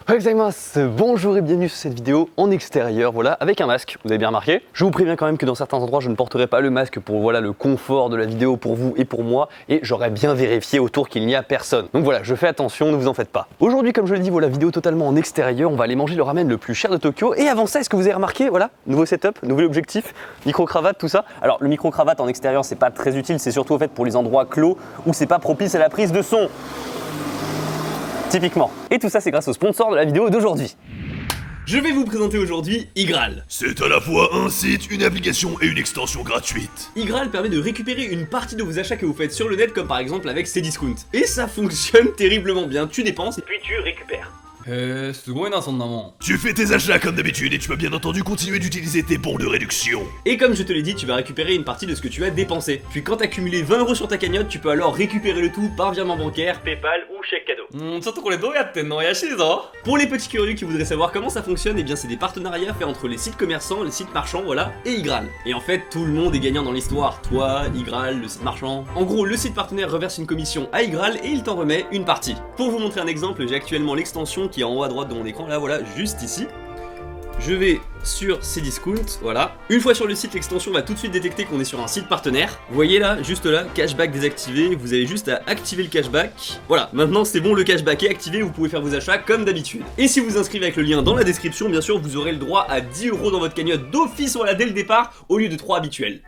Bonjour et bienvenue sur cette vidéo en extérieur, voilà, avec un masque, vous avez bien remarqué. Je vous préviens quand même que dans certains endroits, je ne porterai pas le masque pour voilà, le confort de la vidéo pour vous et pour moi, et j'aurais bien vérifié autour qu'il n'y a personne. Donc voilà, je fais attention, ne vous en faites pas. Aujourd'hui, comme je l'ai dit, voilà, vidéo totalement en extérieur, on va aller manger le ramen le plus cher de Tokyo. Et avant ça, est-ce que vous avez remarqué, voilà, nouveau setup, nouvel objectif, micro-cravate, tout ça. Alors le micro-cravate en extérieur, c'est pas très utile, c'est surtout en fait pour les endroits clos où c'est pas propice à la prise de son. Typiquement. Et tout ça, c'est grâce au sponsor de la vidéo d'aujourd'hui. Je vais vous présenter aujourd'hui Igral. C'est à la fois un site, une application et une extension gratuite. Igral permet de récupérer une partie de vos achats que vous faites sur le net, comme par exemple avec Cdiscount. Et ça fonctionne terriblement bien, tu dépenses et puis tu récupères. Tu fais tes achats comme d'habitude et tu vas bien entendu continuer d'utiliser tes bons de réduction. Et comme je te l'ai dit, tu vas récupérer une partie de ce que tu as dépensé. Puis quand t'as cumulé 20 € sur ta cagnotte, tu peux alors récupérer le tout par virement bancaire, Paypal ou chèque cadeau. Pour les petits curieux qui voudraient savoir comment ça fonctionne, eh bien c'est des partenariats faits entre les sites commerçants, les sites marchands, voilà, et Igral. Et en fait, tout le monde est gagnant dans l'histoire. Toi, Igral, le site marchand. En gros, le site partenaire reverse une commission à Igral et il t'en remet une partie. Pour vous montrer un exemple, j'ai actuellement l'extension qui est en haut à droite de mon écran, là, voilà, juste ici. Je vais sur Cdiscount, voilà. Une fois sur le site, l'extension va tout de suite détecter qu'on est sur un site partenaire. Vous voyez là, juste là, cashback désactivé, vous avez juste à activer le cashback. Voilà, maintenant c'est bon, le cashback est activé, vous pouvez faire vos achats comme d'habitude. Et si vous inscrivez avec le lien dans la description, bien sûr, vous aurez le droit à 10 € dans votre cagnotte d'office, voilà, dès le départ, au lieu de 3 habituels.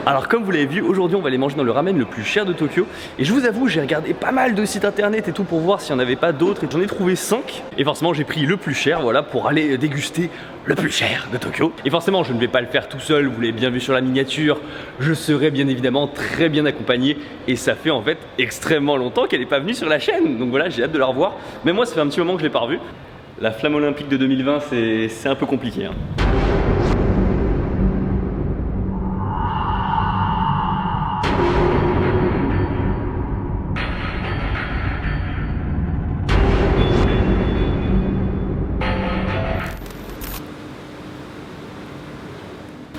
Alors comme vous l'avez vu, aujourd'hui on va aller manger dans le ramen le plus cher de Tokyo. Et je vous avoue, j'ai regardé pas mal de sites internet et tout pour voir s'il n'y en avait pas d'autres. Et j'en ai trouvé 5. Et forcément j'ai pris le plus cher, voilà, pour aller déguster le plus cher de Tokyo. Et forcément je ne vais pas le faire tout seul, vous l'avez bien vu sur la miniature. Je serai bien évidemment très bien accompagné. Et ça fait en fait extrêmement longtemps qu'elle n'est pas venue sur la chaîne. Donc voilà, j'ai hâte de la revoir. Mais moi ça fait un petit moment que je ne l'ai pas revue. La flamme olympique de 2020, c'est un peu compliqué, hein.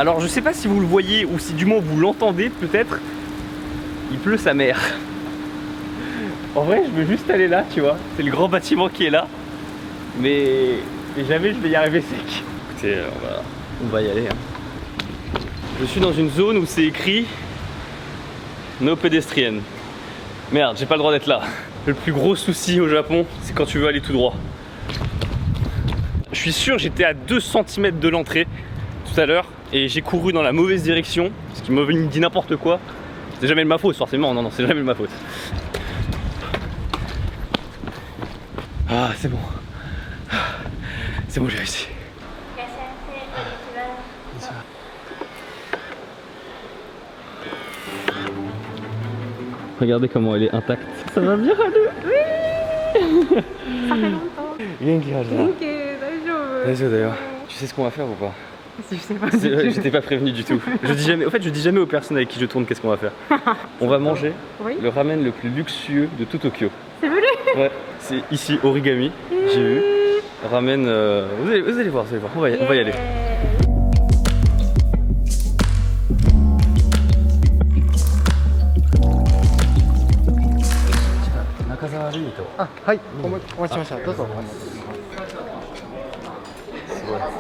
Alors je sais pas si vous le voyez ou si du moins vous l'entendez peut-être, il pleut sa mère. En vrai je veux juste aller là, tu vois, c'est le grand bâtiment qui est là, mais jamais je vais y arriver sec. Écoutez, on va y aller, hein. Je suis dans une zone où c'est écrit No pédestrienne. Merde, j'ai pas le droit d'être là. Le plus gros souci au Japon, c'est quand tu veux aller tout droit. Je suis sûr j'étais à 2 cm de l'entrée tout à l'heure. Et j'ai couru dans la mauvaise direction, ce qui m'a dit n'importe quoi. C'est jamais de ma faute, forcément, non, c'est jamais de ma faute. Ah, c'est bon. C'est bon, j'ai réussi. Regardez comment elle est intacte. Ça va bien, Haru? Oui. Ça fait longtemps. Tu sais ce qu'on va faire ou pas? Je sais pas. J'étais pas prévenu du tout. Je dis jamais aux personnes avec qui je tourne qu'est-ce qu'on va faire. On va manger le ramen le plus luxueux de tout Tokyo. C'est vrai? Ouais, c'est ici Origami, j'ai vu. Ramen, vous allez voir, on va y aller.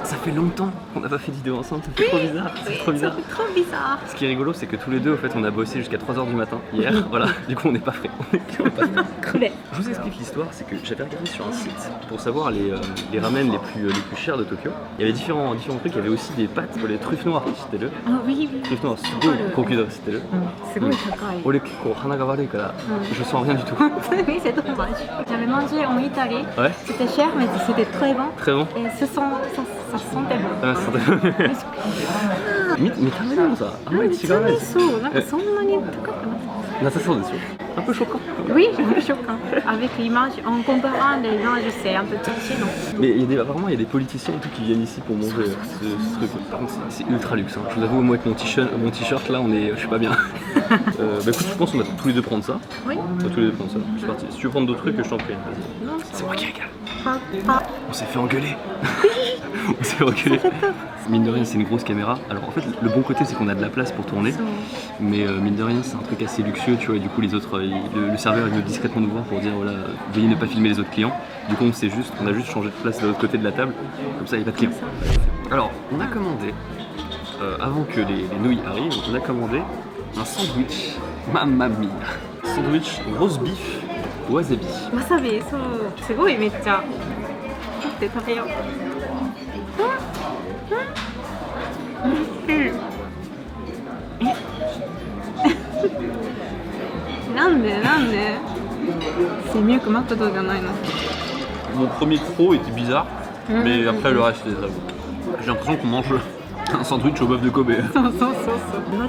Ça fait longtemps qu'on n'a pas fait de vidéo ensemble, ça fait trop bizarre, c'est trop bizarre. Ça fait trop bizarre. Ce qui est rigolo, c'est que tous les deux, en fait, on a bossé jusqu'à 3 h du matin hier, voilà, du coup on n'est pas frais. Je vous explique l'histoire, c'est que j'avais regardé sur un site pour savoir les ramen les plus chers de Tokyo. Il y avait différents trucs, il y avait aussi des pâtes pour les truffes noires, c'était le. Ah oui, oui. Truffes noires, c'était le. C'est bon, c'est pareil. Je sens rien du tout. Oui, c'est dommage. J'avais mangé en Italie, Ouais. c'était cher, mais c'était très bon. Très bon. Et ça sentait bon. Ah, ça sentait- 見た目でもさ、あんまり違わないですよ。そう、なんかそんなに高くなかった。なさそうですよ。Un peu choquant. Oui, un peu choquant. Avec l'image, en comparant les images, c'est un peu cliché, non? Mais apparemment, il y a des politiciens et tout qui viennent ici pour manger ce truc. Par contre, c'est ultra luxe. Hein. Je vous avoue, moi, avec mon t-shirt là, je suis pas bien. Bah écoute, je pense qu'on va tous les deux prendre ça. Oui. On va tous les deux prendre ça. C'est parti. Si tu veux prendre d'autres trucs, je t'en prie. Vas-y. Non, C'est moi qui régale. pas. On s'est fait engueuler. On s'est fait engueuler. Mine de rien, c'est une grosse caméra. Alors en fait, le bon côté, c'est qu'on a de la place pour tourner. Mais mine de rien, c'est un truc assez luxueux, tu vois. Et du coup, les autres, le serveur, il veut discrètement nous voir pour dire voilà, veuillez ne pas filmer les autres clients. Du coup, on a juste changé de place de l'autre côté de la table. Comme ça, il n'y a pas de clients. Alors, on a commandé, avant que les nouilles arrivent, on a commandé un sandwich. Mamma mia. Sandwich roast beef wasabi. わさび、そう、すごいめっちゃ。取って食べよう。なんでc'est mieux que McDo じゃないの？ Mon premier croc était bizarre, mais après le reste était très bon. J'ai l'impression qu'on mange un sandwich au bœuf de Kobe. そう。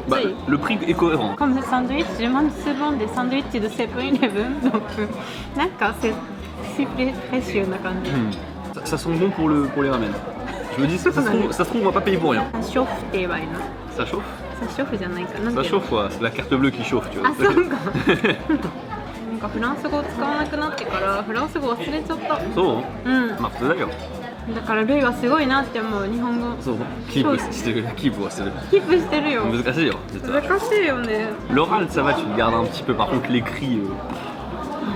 Bah, le prix est cohérent. Comme le sandwich, je mange souvent des sandwichs de 7-Eleven, donc なんかc'est super précieux な感じ。Ça sent bon pour les ramen. Je me dis, ça se trouve, on va pas payer pour rien. ショフって言えばいいの？ Ça chauffe? ショフじゃないかな。 Ça chauffe, ouais. C'est la carte bleue qui chauffe, tu vois. あ、そうか。なんかフランス語を使わなくなってからフランス語忘れちゃった。 そう? うん。まあ普通だよ。だからルイはすごいなって思う日本語。そう。キープしてる。キープはしてる。キープしてるよ。難しいよ、実は。難しいよね。 L'oral, ça va, tu le gardes un petit peu. Par contre, l'écrit,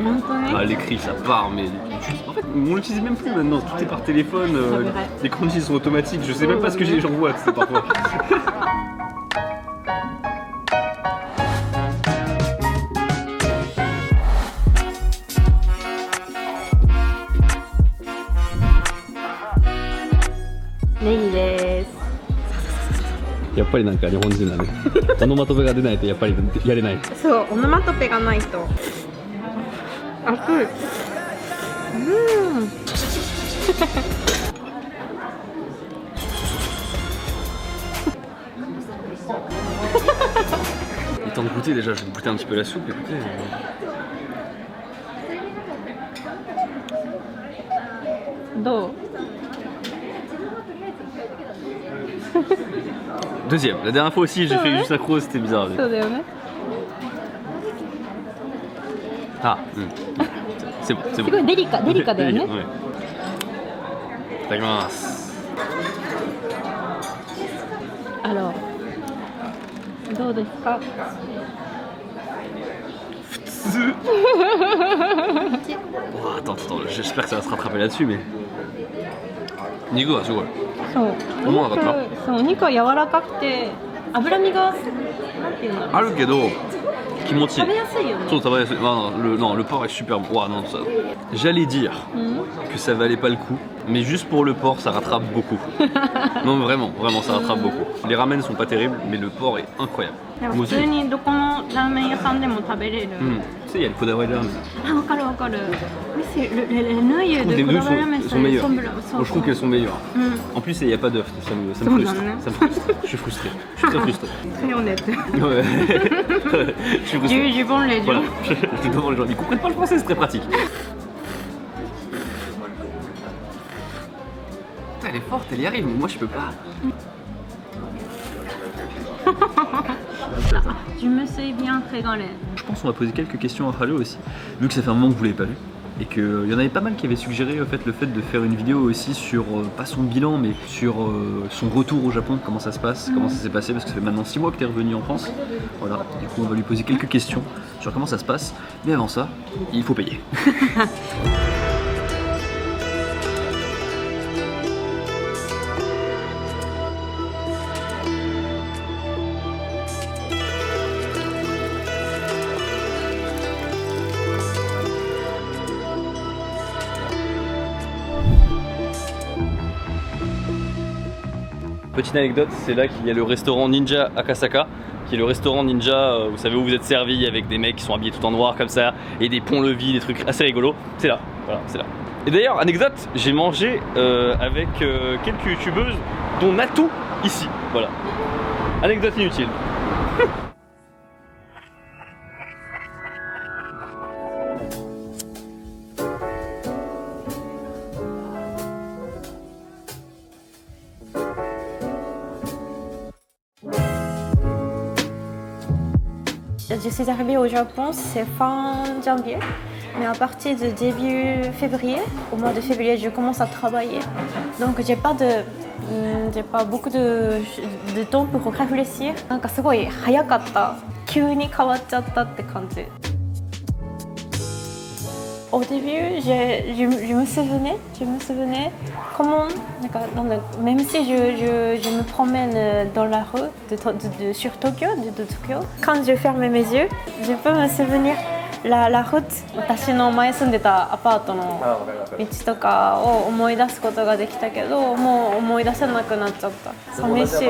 本当に。 l'écrit, ça part, mais en fait, on l'utilise même plus maintenant. Tout est par téléphone. C'est vrai. Les conduits sont automatiques. Je sais même pas ce que j'envoie, c'est parfois. Negi やっぱりなんか日本人なんでオノマトペが出ないとやっぱりやれない。そう、オノマトペがないと。熱い。Il est temps de goûter déjà, je vais goûter un petit peu la soupe, écoutez. Deuxième, la dernière fois aussi j'ai fait juste la croix, c'était bizarre. そうだよね。 Ah, c'est bon, c'est す bon. ごいデリカだよね。 Ouais. Itadakimasu. Alors, どうですか？ Oh, attends, j'espère que ça va se rattraper là-dessus, mais. Nigo, c'est quoi? そう。思わなかった？そう、お肉は柔らかくて脂身がなんていうの？ Ah, le cadeau. Kimochi. 食べやすいよね。 Non, le porc est super bon. Ouah, non, ça... J'allais dire que ça valait pas le coup, mais juste pour le porc, ça rattrape beaucoup. Non, vraiment, ça rattrape beaucoup. Les ramen sont pas terribles, mais le porc est incroyable. でも普通にどこのラーメン屋さんでも食べれる。 Tu sais, il y a le Kodawa ramen. あ、わかるわかる。Mais c'est les nouilles Les de nouilles Kodawa ramen sont meilleures. sont Moi, je trouve qu'elles sont meilleures. En plus, il n'y a pas d'œuf, ça me frustre. Ça me frustre. Je suis frustré. Je suis très frustré. Très honnête. Ouais. Je suis frustré. Du bon les Voilà. gens. Je devant les gens. Ils comprennent pas le français, c'est très pratique. Putain, elle est forte, elle y arrive, mais moi je peux pas. Je me suis bien régalée. Je pense qu'on va poser quelques questions à Halo aussi, vu que ça fait un moment que vous l'avez pas vu. Et qu'il y en avait pas mal qui avaient suggéré en fait, le fait de faire une vidéo aussi sur, pas son bilan, mais sur son retour au Japon, comment ça se passe, comment ça s'est passé, parce que ça fait maintenant 6 mois que tu es revenu en France. Voilà, du coup on va lui poser quelques questions sur comment ça se passe, mais avant ça, il faut payer. Petite anecdote, c'est là qu'il y a le restaurant Ninja Akasaka, qui est le restaurant ninja, vous savez où vous êtes servi avec des mecs qui sont habillés tout en noir comme ça, et des ponts-levis, des trucs assez rigolos. C'est là, voilà, c'est là. Et d'ailleurs, anecdote, j'ai mangé avec quelques youtubeuses, dont Natou ici, voilà. Anecdote inutile. Je suis arrivée au Japon, c'est fin janvier. Mais à partir de début février, au mois de février, je commence à travailler. Donc j'ai pas beaucoup de temps pour réfléchir. なんかすごい早かった。急に変わっちゃったって感じ。Au début, je me souvenais comment, même si je me promène dans la rue sur Tokyo, de Tokyo, quand je ferme mes yeux, je peux me souvenir la route、私の前住んでたアパートの道とかを思い出すことができたけど、もう思い出せなくなっちゃった。寂しい。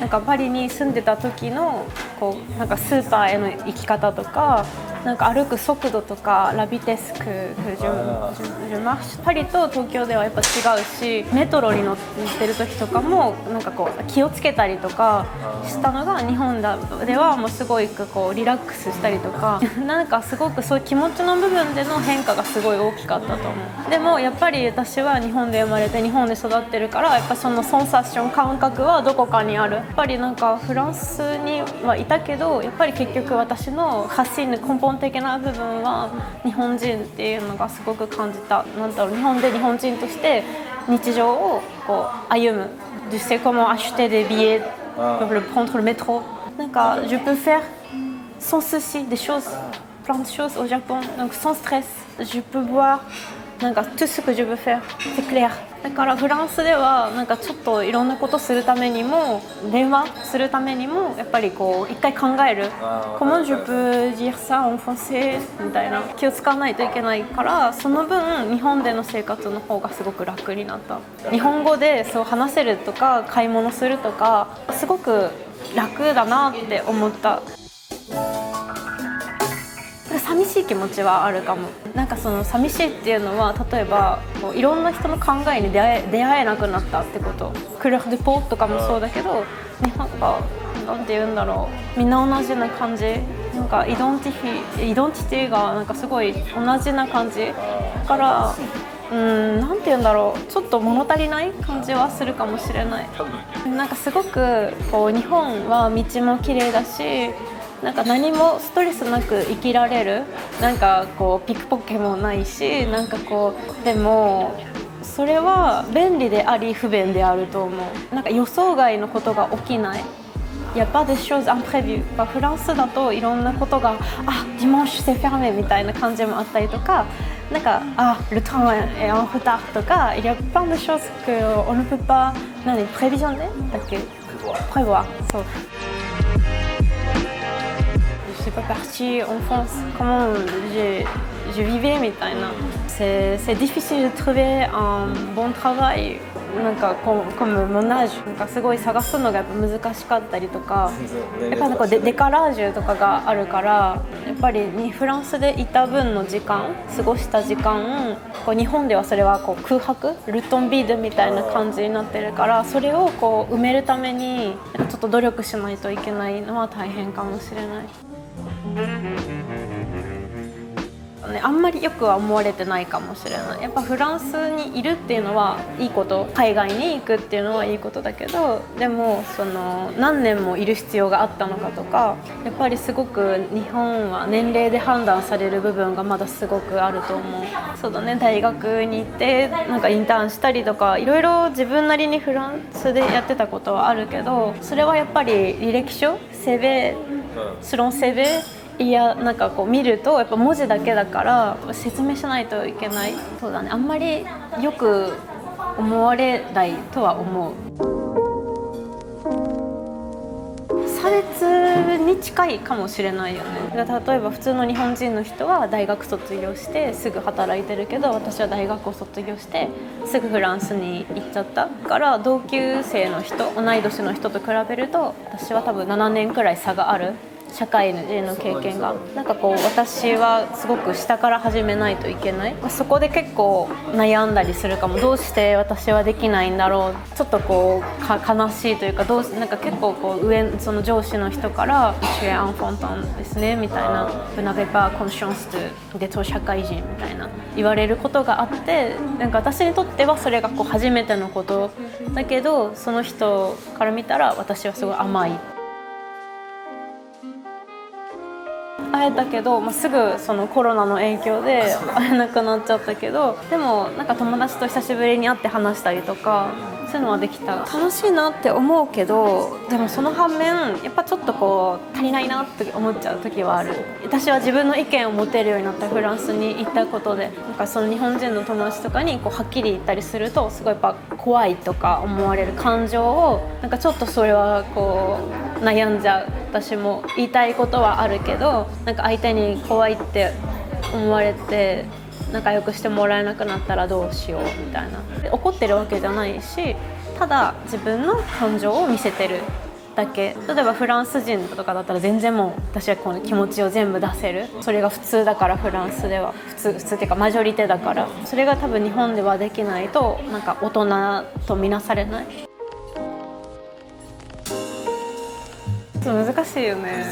なんかパリに住んでた時のこうなんかスーパーへの行き方とか、なんか歩く速度とかラビテスク、パリと東京ではやっぱ違うし、メトロに乗ってる時とかもなんかこう気をつけたりとかしたのが日本ではもうすごいこうリラックスしたりとか、なんかすごくそういう気持ちの部分での変化がすごい大きかったと思う。でもやっぱり私は日本で生まれて日本で育ってるから、やっぱそのセンサーション感覚はどこかにある。やっぱりなんかフランスにはいたけど、やっぱり結局私の発信の根本的な部分は日本人っていうのがすごく感じた。なんだろう、日本で日本人として日常をこう歩む。Je sais comment acheter des billets pour prendre le métro. なんか je peux faire sans souci des choses, plein de choses au Japon, donc sans stress. Je peux boire なんか tout ce que je veux faire, c'est clair. だからフランスではなんかちょっといろんなことするためにも、電話するためにもやっぱりこう一回考える。Comment je peux dire ça en français みたいな気を使わないといけないから、その分日本での生活の方がすごく楽になった。日本語でそう話せるとか買い物するとかすごく楽だなって思った。寂しい気持ちはあるかも。なんかその寂しいっていうのは、例えばこういろんな人の考えに出会えなくなったってこと。クルフ・デュ・ポーとかもそうだけど、日本がなんて言うんだろう、みんな同じな感じ。なんかイデンティティがなんかすごい同じな感じから、なんて言うんだろう、ちょっと物足りない感じはするかもしれない。なんかすごくこう日本は道も綺麗だし、なんか何もストレスなく生きられる。なんかこうピックポケもないし、なんかこうでもそれは便利であり不便であると思う。なんか予想外のことが起きない。Il y a pas de choses imprévues。フランスだといろんなことがdimanche c'est ferméみたいな感じもあったりとか、なんかle train est en retardとか、il y a plein de choses que on ne peut pas prévisionnerだっけprévoir。そう。Je suis pas partie en France, comment je vivais みたいな。C'est difficile de trouver un bon travail なんかcomme mon âge。なんかすごい探すのがやっぱ難しかったりとか、やっぱなんかデカラージュとかがあるから、やっぱりフランスでいた分の時間、過ごした時間、こう日本ではそれはこう空白、ルトンビードみたいな感じになってるから、それをこう埋めるためにちょっと努力しないといけないのは大変かもしれない。あんまりよくは思われてないかもしれない。やっぱフランスにいるっていうのはいいこと、海外に行くっていうのはいいことだけど、でもその何年もいる必要があったのかとか、やっぱりすごく日本は年齢で判断される部分がまだすごくあると思う。そうだね、大学に行ってなんかインターンしたりとか、いろいろ自分なりにフランスでやってたことはあるけど、それはやっぱり履歴書、CV、selon CV、いやなんかこう見るとやっぱ文字だけだから説明しないといけない。そうだね、あんまりよく思われないとは思う。差別に近いかもしれないよね。例えば普通の日本人の人は大学卒業してすぐ働いてるけど、私は大学を卒業してすぐフランスに行っちゃったから、同級生の人、同い年の人と比べると私は多分7年くらい差がある。社会での経験がなんかこう、私はすごく下から始めないといけない。そこで結構悩んだりするかも。どうして私はできないんだろう、ちょっとこう悲しいというか、なんか結構こうその上司の人から「Je suis enfantですね」みたいな「Vous n'avez pas conscience d'être社会人」みたいな言われることがあって、なんか私にとってはそれがこう初めてのことだけど、その人から見たら私はすごい甘い。会えたけど、すぐそのコロナの影響で会えなくなっちゃったけど、でもなんか友達と久しぶりに会って話したりとかそういうのはできた。楽しいなって思うけど、でもその反面やっぱちょっとこう足りないなって思っちゃう時はある。私は自分の意見を持てるようになったフランスに行ったことで、なんかその日本人の友達とかにこうはっきり言ったりするとすごいやっぱ怖いとか思われる感情をなんかちょっとそれはこう悩んじゃう。私も言いたいことはあるけど、なんか相手に怖いって思われて仲良くしてもらえなくなったらどうしようみたいな。で怒ってるわけじゃないし、ただ自分の感情を見せてるだけ。例えばフランス人とかだったら全然もう私はこの気持ちを全部出せる。それが普通だから、フランスでは普通っていうかマジョリテだから、それが多分日本ではできないとなんか大人と見なされない。難しいよね。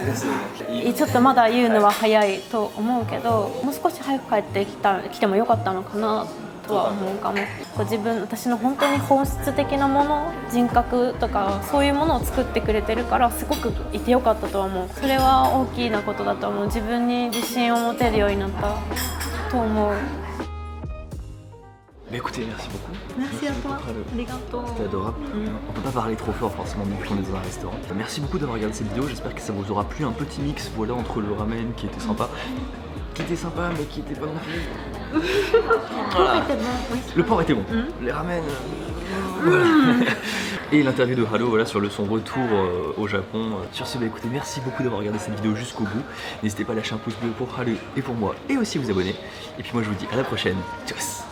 ちょっとまだ言うのは早いと思うけど、もう少し早く帰ってきてもよかったのかなとは思うかも。私の本当に本質的なもの、人格とかそういうものを作ってくれてるからすごくいてよかったとは思う。それは大きなことだと思う。自分に自信を持てるようになったと思う。Bah écoutez, merci beaucoup. Merci à toi. Arigato. C'était adorable. On peut pas parler trop fort forcément vu qu'on est dans un restaurant. Merci beaucoup d'avoir regardé cette vidéo, j'espère que ça vous aura plu. Un petit mix voilà, entre le ramen qui était sympa mais qui était pas non plus. Voilà. Le porc était bon, les ramen. Voilà. Et l'interview de Halo voilà, sur son retour au Japon. Sur ce, bah écoutez, merci beaucoup d'avoir regardé cette vidéo jusqu'au bout. N'hésitez pas à lâcher un pouce bleu pour Halo et pour moi, et aussi vous abonner. Et puis moi je vous dis à la prochaine. Tchuss.